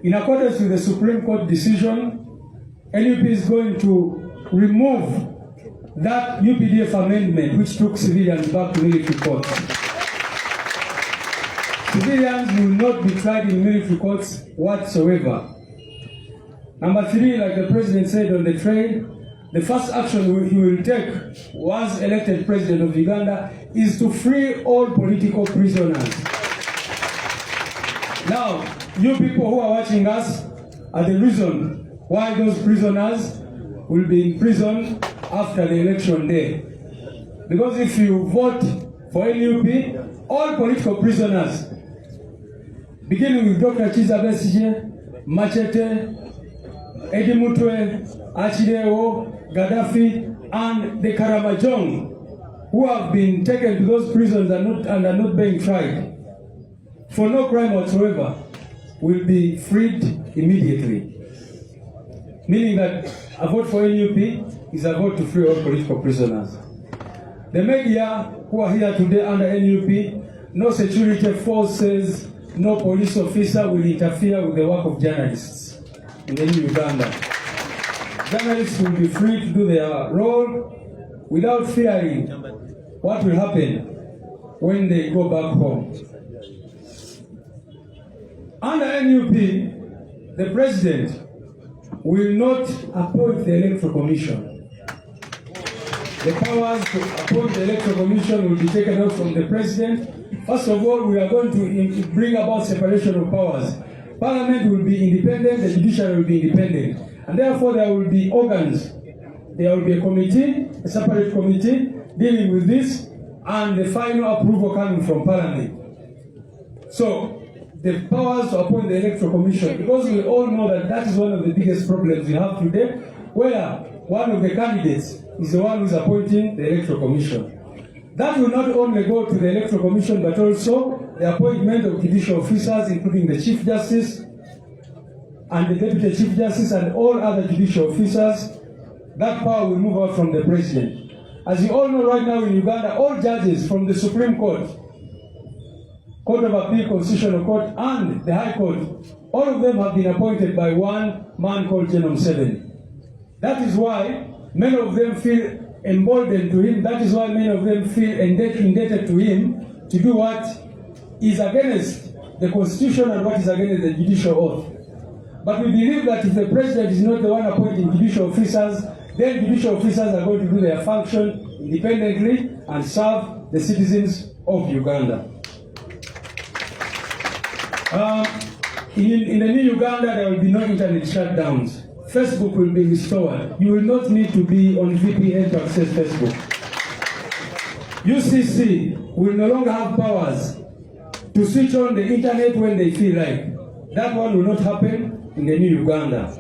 In accordance with the Supreme Court decision, NUP is going to remove that UPDF amendment which took civilians back to military courts. Civilians will not be tried in military courts whatsoever. Number 3, like the President said on the train, the first action he will take once elected President of Uganda is to free all political prisoners. Now, you people who are watching us are the reason why those prisoners will be in prison after the election day. Because if you vote for NUP, all political prisoners, beginning with Dr. Chiza Besigye, Machete, Eddie Mutwe, Achideo, Gaddafi, and the Karamajong, who have been taken to those prisons and are not being tried for no crime whatsoever, will be freed immediately. Meaning that a vote for NUP is a vote to free all political prisoners. The media who are here today under NUP, no security forces, no police officer will interfere with the work of journalists in the new Uganda. Journalists will be free to do their role without fearing what will happen when they go back home. Under NUP, the President will not appoint the Electoral Commission. The powers to appoint the Electoral Commission will be taken out from the President. First of all, we are going to bring about separation of powers. Parliament will be independent, the judiciary will be independent. And therefore there will be organs. There will be a committee, a separate committee, dealing with this, and the final approval coming from Parliament. So, the powers to appoint the Electoral Commission, because we all know that that is one of the biggest problems we have today, where one of the candidates is the one who is appointing the Electoral Commission. That will not only go to the Electoral Commission, but also the appointment of judicial officers, including the Chief Justice and the Deputy Chief Justice and all other judicial officers. That power will move out from the President. As you all know right now in Uganda, all judges from the Supreme Court, Court of Appeal, Constitutional Court, and the High Court, all of them have been appointed by one man called General Museveni. That is why many of them feel emboldened to him. That is why many of them feel indebted to him to do what is against the Constitution and what is against the judicial oath. But we believe that if the President is not the one appointing judicial officers, then judicial officers are going to do their function independently and serve the citizens of Uganda. In the new Uganda, there will be no internet shutdowns. Facebook will be restored. You will not need to be on VPN to access Facebook. UCC will no longer have powers to switch on the internet when they feel like. That one will not happen in the new Uganda.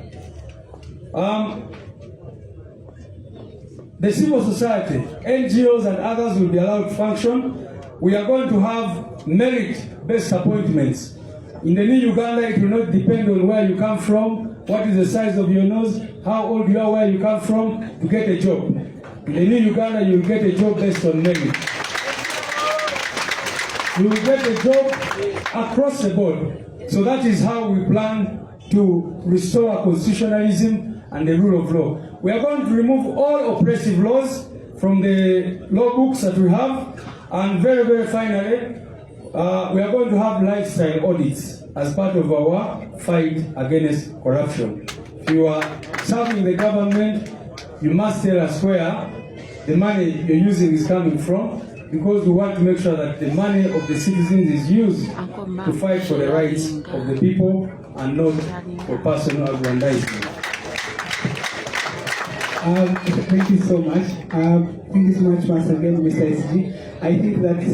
The civil society, NGOs and others will be allowed to function. We are going to have merit-based appointments. In the new Uganda, it will not depend on where you come from, what is the size of your nose, how old you are, where you come from, to get a job. In the new Uganda, you will get a job based on merit. You will get a job across the board. So that is how we plan to restore constitutionalism and the rule of law. We are going to remove all oppressive laws from the law books that we have, and very, very finally, we are going to have lifestyle audits as part of our fight against corruption. If you are serving the government, you must tell us where the money you're using is coming from, because we want to make sure that the money of the citizens is used to fight for the rights of the people and not for personal aggrandizement. Thank you so much. Thank you so much once again, Mr. SG. I think that's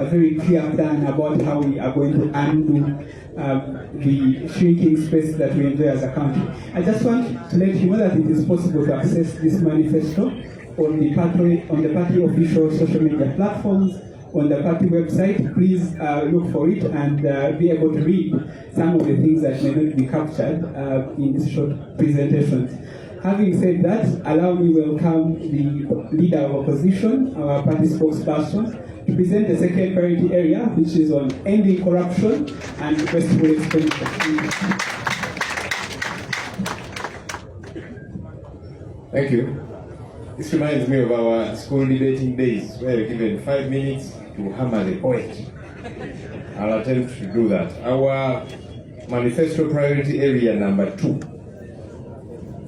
a very clear plan about how we are going to undo the shrinking space that we enjoy as a country. I just want to let you know that it is possible to access this manifesto on the party official social media platforms, on the party website. Please look for it and be able to read some of the things that may not be captured in this short presentation. Having said that, allow me to welcome the leader of opposition, our party spokesperson, to present the second priority area, which is on ending corruption and wasteful expenditure. Thank you. This reminds me of our school debating days where we're given 5 minutes to hammer the poet. I'll attempt to do that. Our manifesto priority area number 2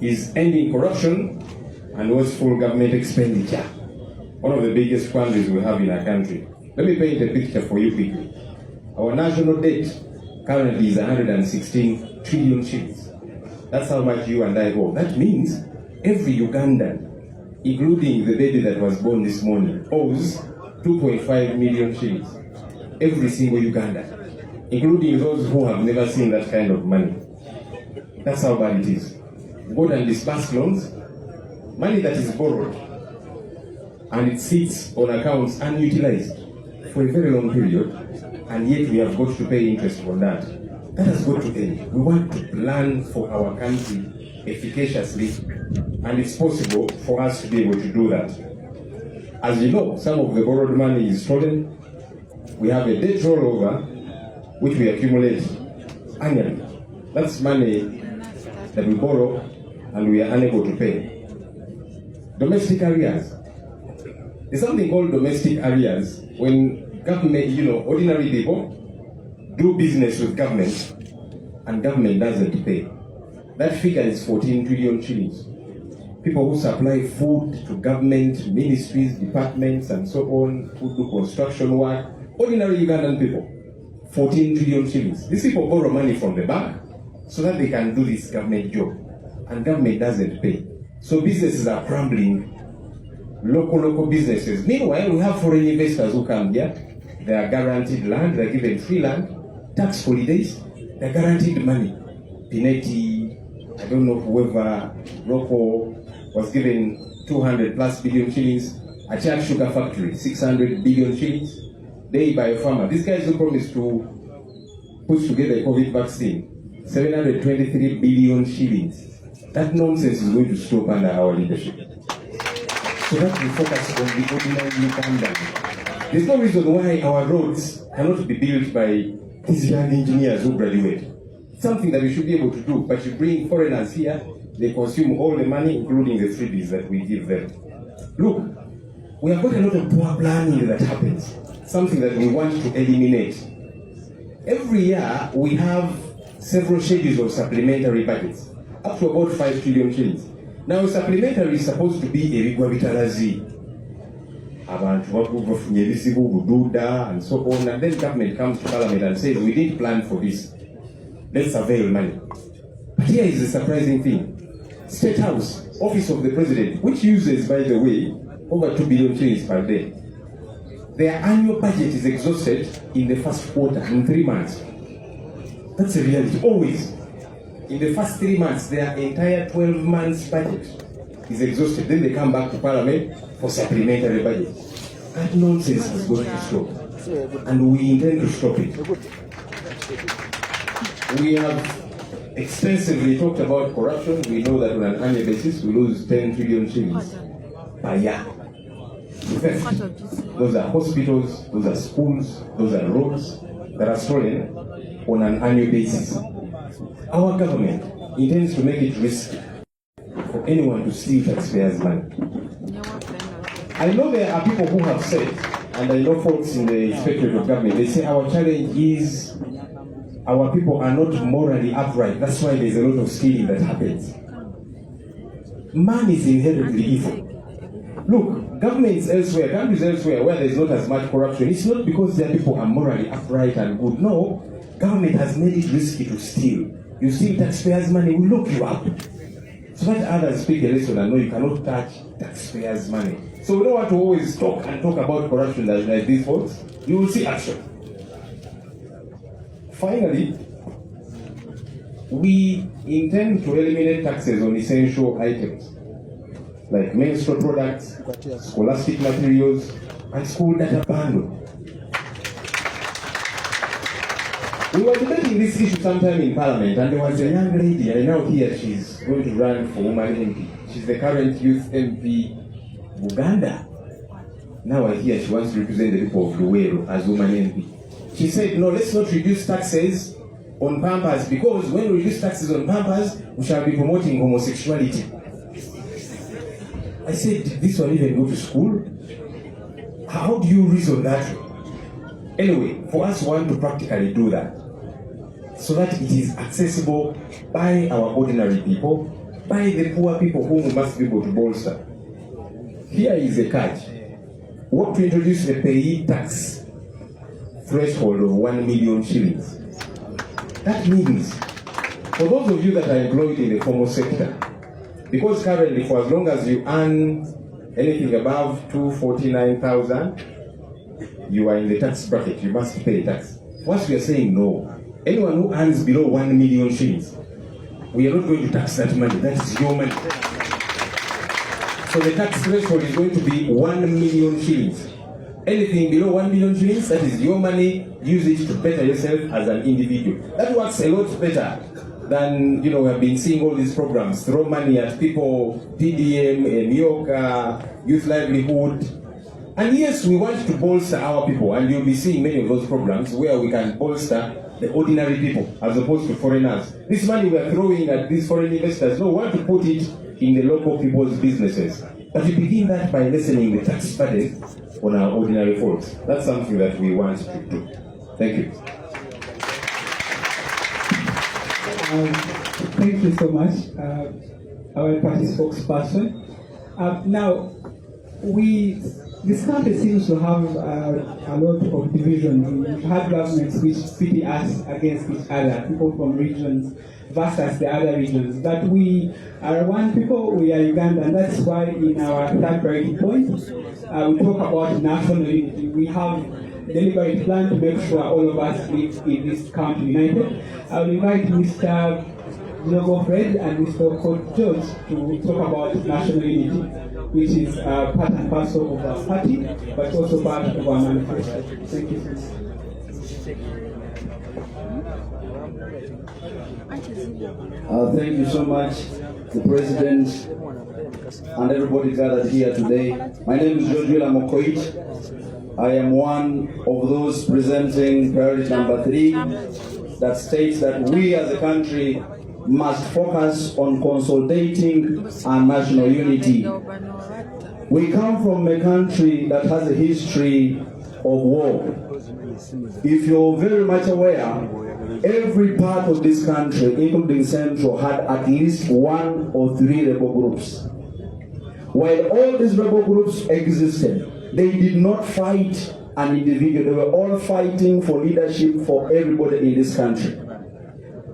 is ending corruption and wasteful government expenditure. One of the biggest quandaries we have in our country. Let me paint a picture for you quickly. Our national debt currently is 116 trillion shillings. That's how much you and I owe. That means every Ugandan, including the baby that was born this morning, owes 2.5 million shillings. Every single Ugandan, including those who have never seen that kind of money. That's how bad it is. Go and disburse loans, money that is borrowed, and it sits on accounts unutilized for a very long period, and yet we have got to pay interest on that. That has got to end. We want to plan for our country efficaciously, and it's possible for us to be able to do that. As you know, some of the borrowed money is stolen. We have a debt rollover which we accumulate annually. That's money that we borrow and we are unable to pay. Domestic arrears. There's something called domestic arrears when government, ordinary people do business with government and government doesn't pay. That figure is 14 trillion shillings. People who supply food to government, ministries, departments, and so on, who do construction work, ordinary Ugandan people, 14 trillion shillings. These people borrow money from the bank so that they can do this government job, and government doesn't pay. So businesses are crumbling, local businesses. Meanwhile, we have foreign investors who come here. They are guaranteed land, they're given free land, tax holidays, they're guaranteed money. Pineti, I don't know, whoever, Rocco was given 200 plus billion shillings. A Chad Sugar Factory, 600 billion shillings. They by a farmer. These guys who promised to put together a COVID vaccine, 723 billion shillings. That nonsense is going to stop under our leadership. So that we focus on the ordinary Ugandan. There's no reason why our roads cannot be built by these young engineers who graduate. It's something that we should be able to do, but you bring foreigners here, they consume all the money, including the freebies that we give them. Look, we have got a lot of poor planning that happens, something that we want to eliminate. Every year, we have several schedules of supplementary budgets, up to about 5 trillion shillings. Now, supplementary is supposed to be a rigwabitalazi. And so on, and then government comes to parliament and says, we didn't plan for this. Let's avail money. But here is a surprising thing. State House, Office of the President, which uses, by the way, over 2 billion shillings per day. Their annual budget is exhausted in the first quarter, in 3 months. That's a reality, always. In the first 3 months, their entire 12 months budget is exhausted. Then they come back to Parliament for supplementary budget. That nonsense has got to stop. And we intend to stop it. We have extensively talked about corruption. We know that on an annual basis, we lose 10 trillion shillings per year. Those are hospitals, those are schools, those are roads that are stolen on an annual basis. Our government intends to make it risky for anyone to steal taxpayers' money. I know there are people who have said, and I know folks in the Inspectorate of Government, they say our challenge is our people are not morally upright. That's why there's a lot of stealing that happens. Man is inherently evil. Look, governments elsewhere, countries elsewhere where there's not as much corruption, it's not because their people are morally upright and good. No, government has made it risky to steal. You steal taxpayers' money, we lock you up. So that others speak a lesson and know you cannot touch taxpayers' money. So we don't want to always talk about corruption like these folks. You will see action. Finally, we intend to eliminate taxes on essential items like menstrual products, scholastic materials, and school data bundle. We were debating this issue sometime in Parliament, and there was a young lady, I know here she's going to run for woman MP. She's the current youth MP, Uganda. Now I hear she wants to represent the people of Luweero as woman MP. She said, no, let's not reduce taxes on Pampers, because when we reduce taxes on Pampers, we shall be promoting homosexuality. I said, did this one even go to school? How do you reason that? Anyway, for us, we want to practically do that so that it is accessible by our ordinary people, by the poor people whom we must be able to bolster. Here is a catch. We want to introduce the payee tax threshold of 1 million shillings. That means, for those of you that are employed in the formal sector, because currently, for as long as you earn anything above 249,000, you are in the tax bracket, you must pay tax. What we are saying, no. Anyone who earns below 1 million shillings, we are not going to tax that money. That is your money. So the tax threshold is going to be 1 million shillings. Anything below 1 million shillings, that is your money. Use it to better yourself as an individual. That works a lot better than, we have been seeing all these programs. Throw money at people, PDM, Nyoka, Youth Livelihood. And yes, we want to bolster our people, and you'll be seeing many of those programs where we can bolster the ordinary people as opposed to foreigners. This money we are throwing at these foreign investors, no, we want to put it in the local people's businesses. But we begin that by lessening the tax burden on our ordinary folks. That's something that we want to do. Thank you. Thank you so much, our party spokesperson. Now, this country seems to have a lot of division. We've had governments which pity us against each other, people from regions versus the other regions. But we are one people, we are Uganda, and that's why in our third priority point, we talk about national unity. We have a deliberate plan to make sure all of us live in this country united. I'll invite Mr. Zogo Fred and Mr. Coach George to talk about national unity, which is part and parcel of our party, but also part of our manifesto. Thank you. Thank you so much, the President and everybody gathered here today. My name is George Mokoit. I am one of those presenting priority number 3 that states that we as a country must focus on consolidating our national unity. We come from a country that has a history of war. If you're very much aware, every part of this country, including Central, had at least 1 or 3 rebel groups. While all these rebel groups existed, they did not fight an individual. They were all fighting for leadership for everybody in this country.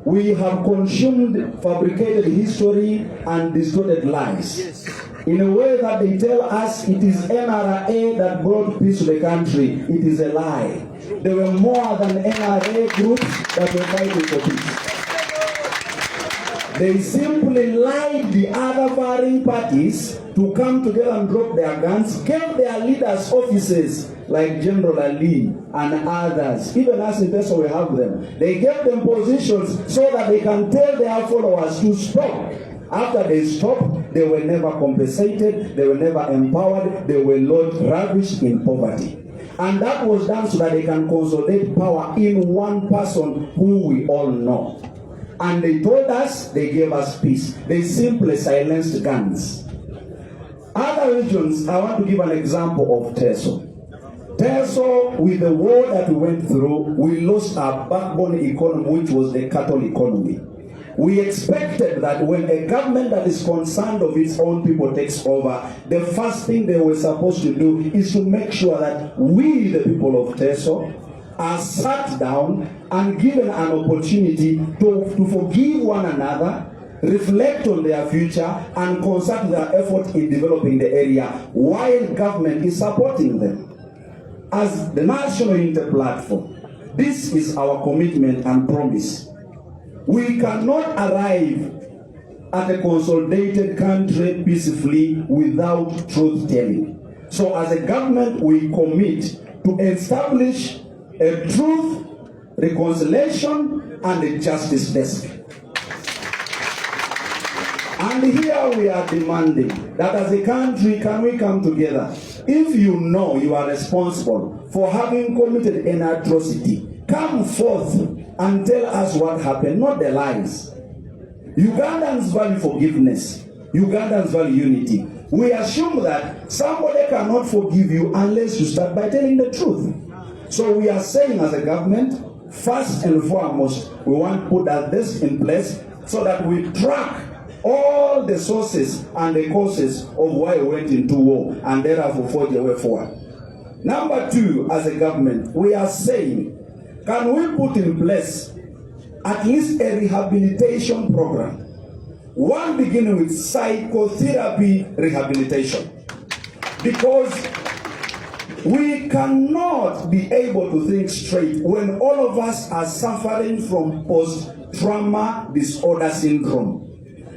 We have consumed fabricated history and distorted lies in a way that they tell us it is NRA that brought peace to the country. It is a lie. There were more than NRA groups that were fighting for peace. They simply lied the other warring parties to come together and drop their guns, gave their leaders offices like General Ali and others. Even us in Teso, we have them. They gave them positions so that they can tell their followers to stop. After they stopped, they were never compensated, they were never empowered, they were ravished in poverty. And that was done so that they can consolidate power in one person who we all know. And they told us, they gave us peace. They simply silenced guns. Other regions, I want to give an example of Teso. Teso, with the war that we went through, we lost our backbone economy, which was the cattle economy. We expected that when a government that is concerned of its own people takes over, the first thing they were supposed to do is to make sure that we, the people of Teso, are sat down and given an opportunity to forgive one another, reflect on their future, and consult their effort in developing the area while government is supporting them. As the National Unity Platform, this is our commitment and promise. We cannot arrive at a consolidated country peacefully without truth-telling. So as a government, we commit to establish a truth, reconciliation, and a justice desk. And here we are demanding that as a country, can we come together? If you know you are responsible for having committed an atrocity, come forth and tell us what happened, not the lies. Ugandans value forgiveness. Ugandans value unity. we assume that somebody cannot forgive you unless you start by telling the truth. So we are saying as a government, first and foremost, we want to put this in place so that we track all the sources and the causes of why we went into war and therefore forge a way forward. Number two, as a government, we are saying, can we put in place at least a rehabilitation program? One beginning with psychotherapy rehabilitation. Because we cannot be able to think straight when all of us are suffering from post-trauma disorder syndrome.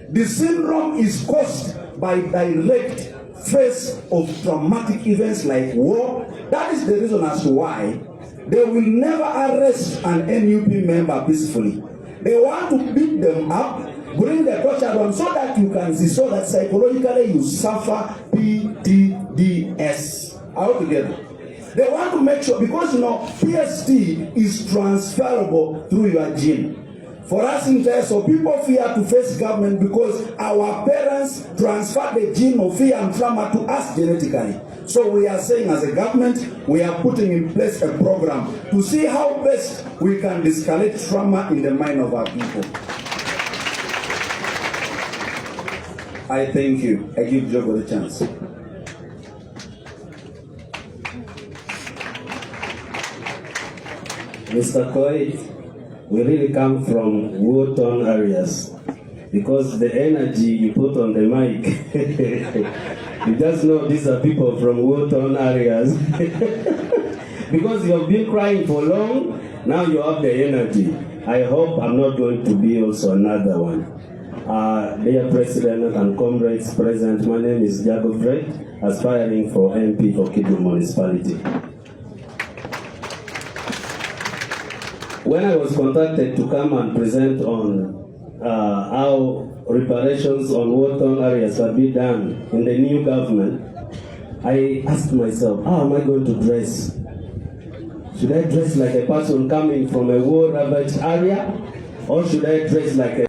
The syndrome is caused by direct face of traumatic events like war. That is the reason as to why they will never arrest an NUP member peacefully. They want to beat them up, bring the torture on so that you can see, so that psychologically you suffer PTSD altogether. They want to make sure, because PST is transferable through your gene. For us in there, so people fear to face government because our parents transfer the gene of fear and trauma to us genetically. So we are saying as a government, we are putting in place a program to see how best we can de-escalate trauma in the mind of our people. I thank you. I give Joe the chance. Mr. Coit, we really come from war-torn areas because the energy you put on the mic, you just know these are people from war-torn areas. Because you have been crying for long, now you have the energy. I hope I'm not going to be also another one. Dear President and comrades present, my name is Jago Fred, aspiring for MP for Kidum Municipality. When I was contacted to come and present on how reparations on war-torn areas will be done in the new government, I asked myself, how am I going to dress? Should I dress like a person coming from a war-ravaged area, or should I dress like a